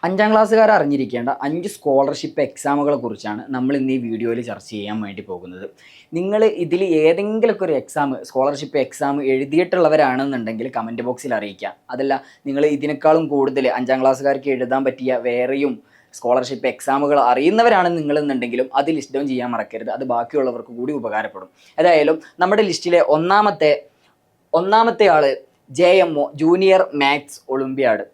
അഞ്ചാം ക്ലാസ്സുകാർ അറിഞ്ഞിരിക്കേണ്ട 5 സ്കോളർഷിപ്പ് എക്സാമുകളെ കുറിച്ചാണ് നമ്മൾ ഇന്ന് ഈ വീഡിയോയിൽ ചർച്ച ചെയ്യാൻ വേണ്ടി പോകുന്നത്. നിങ്ങൾ ഇതിൽ ഏതെങ്കിലുമൊക്കെ ഒരു സ്കോളർഷിപ്പ് എക്സാം എഴുതിയിട്ടുള്ളവരാണെന്നുണ്ടെങ്കിൽ കമൻറ്റ് ബോക്സിൽ അറിയിക്കുക. അതല്ല, നിങ്ങൾ ഇതിനേക്കാളും കൂടുതൽ അഞ്ചാം ക്ലാസ്സുകാർക്ക് എഴുതാൻ പറ്റിയ വേറെയും സ്കോളർഷിപ്പ് എക്സാമുകൾ അറിയുന്നവരാണ് നിങ്ങളെന്നുണ്ടെങ്കിലും അത് ലിസ്റ്റ് ഡൗൺ ചെയ്യാൻ മറക്കരുത്. അത് ബാക്കിയുള്ളവർക്ക് കൂടി ഉപകാരപ്പെടും. ഏതായാലും നമ്മുടെ ലിസ്റ്റിലെ ഒന്നാമത്തെ ആള് JMO ജൂനിയർ മാത്സ് ഒളിമ്പ്യാഡ്.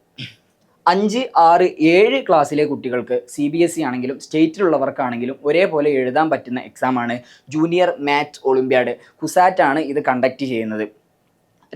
5, 6, 7 ക്ലാസ്സിലെ കുട്ടികൾക്ക് CBSE ആണെങ്കിലും സ്റ്റേറ്റിലുള്ളവർക്കാണെങ്കിലും ഒരേപോലെ എഴുതാൻ പറ്റുന്ന എക്സാമാണ് ജൂനിയർ മാത്സ് ഒളിമ്പ്യാഡ്. കുസാറ്റ് ആണ് ഇത് കണ്ടക്ട് ചെയ്യുന്നത്.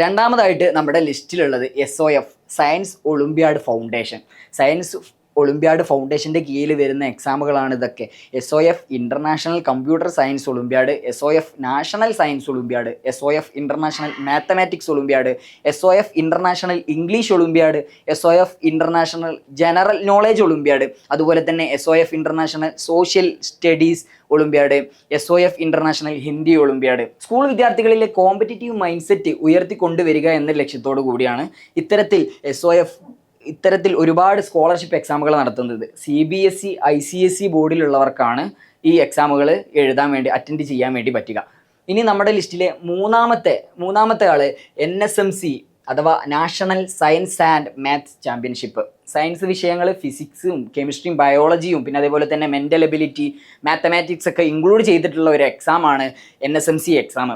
രണ്ടാമതായിട്ട് നമ്മുടെ ലിസ്റ്റിലുള്ളത് SOF science olympiad foundation. Science olympiad ഫൗണ്ടേഷൻ്റെ കീഴിൽ വരുന്ന എക്സാമുകളാണ് ഇതൊക്കെ. SOF international computer science olympiad, SOF national science olympiad, SOF international mathematics olympiad, SOF international English olympiad, SOF international general knowledge olympiad, അതുപോലെ തന്നെ SOF international social studies olympiad, SOF international Hindi olympiad. School വിദ്യാർത്ഥികളിലെ competitive mindset ഉയർത്തിക്കൊണ്ടുവരിക എന്ന ലക്ഷ്യത്തോടു കൂടിയാണ് ഇത്തരത്തിൽ ഒരുപാട് scholarship എക്സാമുകൾ നടത്തുന്നത്. CBSE ICSE ബോർഡിലുള്ളവർക്കാണ് ഈ എക്സാമുകൾ അറ്റൻഡ് ചെയ്യാൻ വേണ്ടി പറ്റുക. ഇനി നമ്മുടെ ലിസ്റ്റിലെ മൂന്നാമത്തെ ആള് NSMC അഥവാ national science and maths championship. Science വിഷയങ്ങൾ ഫിസിക്സും കെമിസ്ട്രിയും ബയോളജിയും പിന്നെ അതേപോലെ തന്നെ മെൻ്റൽ എബിലിറ്റി, മാത്തമാറ്റിക്സ് ഒക്കെ ഇൻക്ലൂഡ് ചെയ്തിട്ടുള്ള ഒരു എക്സാമാണ് NSMC എക്സാം.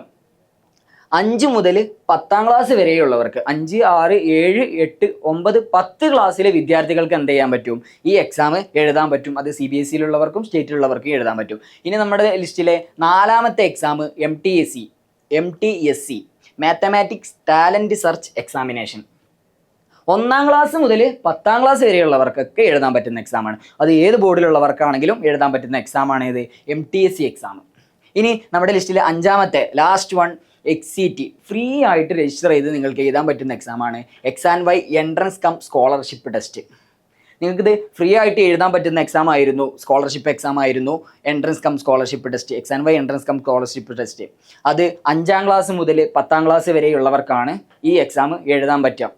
5 മുതൽ 10ാം ക്ലാസ് വരെയുള്ളവർക്ക് 5, 6, 7, 8, 9, 10 ക്ലാസ്സിലെ വിദ്യാർത്ഥികൾക്ക് എന്ത് ചെയ്യാൻ പറ്റും? ഈ എക്സാം എഴുതാൻ പറ്റും. അത് CBSEയിലുള്ളവർക്കും സ്റ്റേറ്റിലുള്ളവർക്കും എഴുതാൻ പറ്റും. ഇനി നമ്മുടെ ലിസ്റ്റിലെ 4ാമത്തെ exam MTSE mathematics talent search examination. 1ാം ക്ലാസ് മുതൽ 10ാം ക്ലാസ് വരെയുള്ളവർക്കൊക്കെ എഴുതാൻ പറ്റുന്ന എക്സാമാണ്. അത് ഏത് ബോർഡിലുള്ളവർക്കാണെങ്കിലും എഴുതാൻ പറ്റുന്ന എക്സാമാണ് ഇത് MTSE എക്സാം. ഇനി നമ്മുടെ ലിസ്റ്റിലെ 5ാമത്തെ ലാസ്റ്റ് വൺ XCT ഫ്രീ ആയിട്ട് രജിസ്റ്റർ ചെയ്ത് നിങ്ങൾക്ക് എഴുതാൻ പറ്റുന്ന എക്സാമാണ് X&Y entrance come scholarship test. നിങ്ങൾക്കിത് ഫ്രീ ആയിട്ട് എഴുതാൻ പറ്റുന്ന എക്സാം ആയിരുന്നു, സ്കോളർഷിപ്പ് എക്സാം ആയിരുന്നു entrance come scholarship test, X&Y entrance come scholarship test. അത് 5ാം ക്ലാസ് മുതൽ 10ാം ക്ലാസ് വരെയുള്ളവർക്കാണ് ഈ എക്സാം എഴുതാൻ പറ്റുക.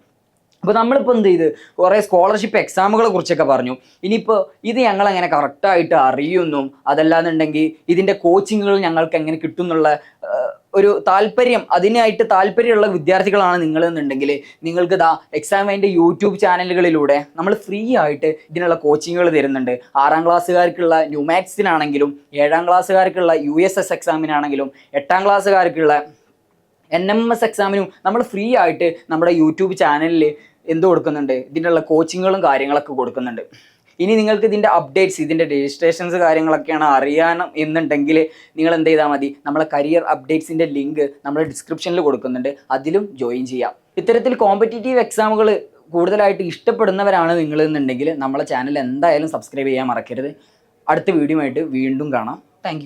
അപ്പോൾ നമ്മളിപ്പോൾ എന്ത് ചെയ്ത് കുറേ സ്കോളർഷിപ്പ് എക്സാമുകളെ കുറിച്ചൊക്കെ പറഞ്ഞു. ഇനിയിപ്പോൾ ഇത് ഞങ്ങളെങ്ങനെ കറക്റ്റായിട്ട് അറിയുന്നു, അതല്ലാന്നുണ്ടെങ്കിൽ ഇതിൻ്റെ കോച്ചിങ്ങുകൾ ഞങ്ങൾക്ക് എങ്ങനെ കിട്ടും എന്നുള്ള ഒരു അതിനായിട്ട് താല്പര്യമുള്ള വിദ്യാർത്ഥികളാണ് നിങ്ങളെന്നുണ്ടെങ്കിൽ നിങ്ങൾക്ക് എക്സാമിൻ്റെ യൂട്യൂബ് ചാനലുകളിലൂടെ നമ്മൾ ഫ്രീ ആയിട്ട് ഇതിനുള്ള കോച്ചിങ്ങുകൾ തരുന്നുണ്ട്. 6ാം ക്ലാസ്സുകാർക്കുള്ള ന്യൂമാത്സിനാണെങ്കിലും 7ാം ക്ലാസ്സുകാർക്കുള്ള USS എക്സാമിനാണെങ്കിലും 8ാം ക്ലാസ്സുകാർക്കുള്ള NMS എക്സാമിനും നമ്മൾ ഫ്രീ ആയിട്ട് നമ്മുടെ യൂട്യൂബ് ചാനലിൽ കൊടുക്കുന്നുണ്ട്, ഇതിനുള്ള കോച്ചിങ്ങുകളും കാര്യങ്ങളൊക്കെ കൊടുക്കുന്നുണ്ട്. ഇനി നിങ്ങൾക്ക് ഇതിൻ്റെ അപ്ഡേറ്റ്സ്, ഇതിൻ്റെ രജിസ്ട്രേഷൻസ് കാര്യങ്ങളൊക്കെയാണ് അറിയാനും എന്നുണ്ടെങ്കിൽ നിങ്ങൾ എന്ത് ചെയ്താൽ മതി, നമ്മളെ കരിയർ അപ്ഡേറ്റ്സിൻ്റെ ലിങ്ക് നമ്മൾ ഡിസ്ക്രിപ്ഷനിൽ കൊടുക്കുന്നുണ്ട്, അതിലും ജോയിൻ ചെയ്യാം. ഇത്തരത്തിൽ കോമ്പറ്റീറ്റീവ് എക്സാമുകൾ കൂടുതലായിട്ട് ഇഷ്ടപ്പെടുന്നവരാണ് നിങ്ങളെന്നുണ്ടെങ്കിൽ നമ്മളെ ചാനൽ എന്തായാലും സബ്സ്ക്രൈബ് ചെയ്യാൻ മറക്കരുത്. അടുത്ത വീഡിയോ ആയിട്ട് വീണ്ടും കാണാം. താങ്ക്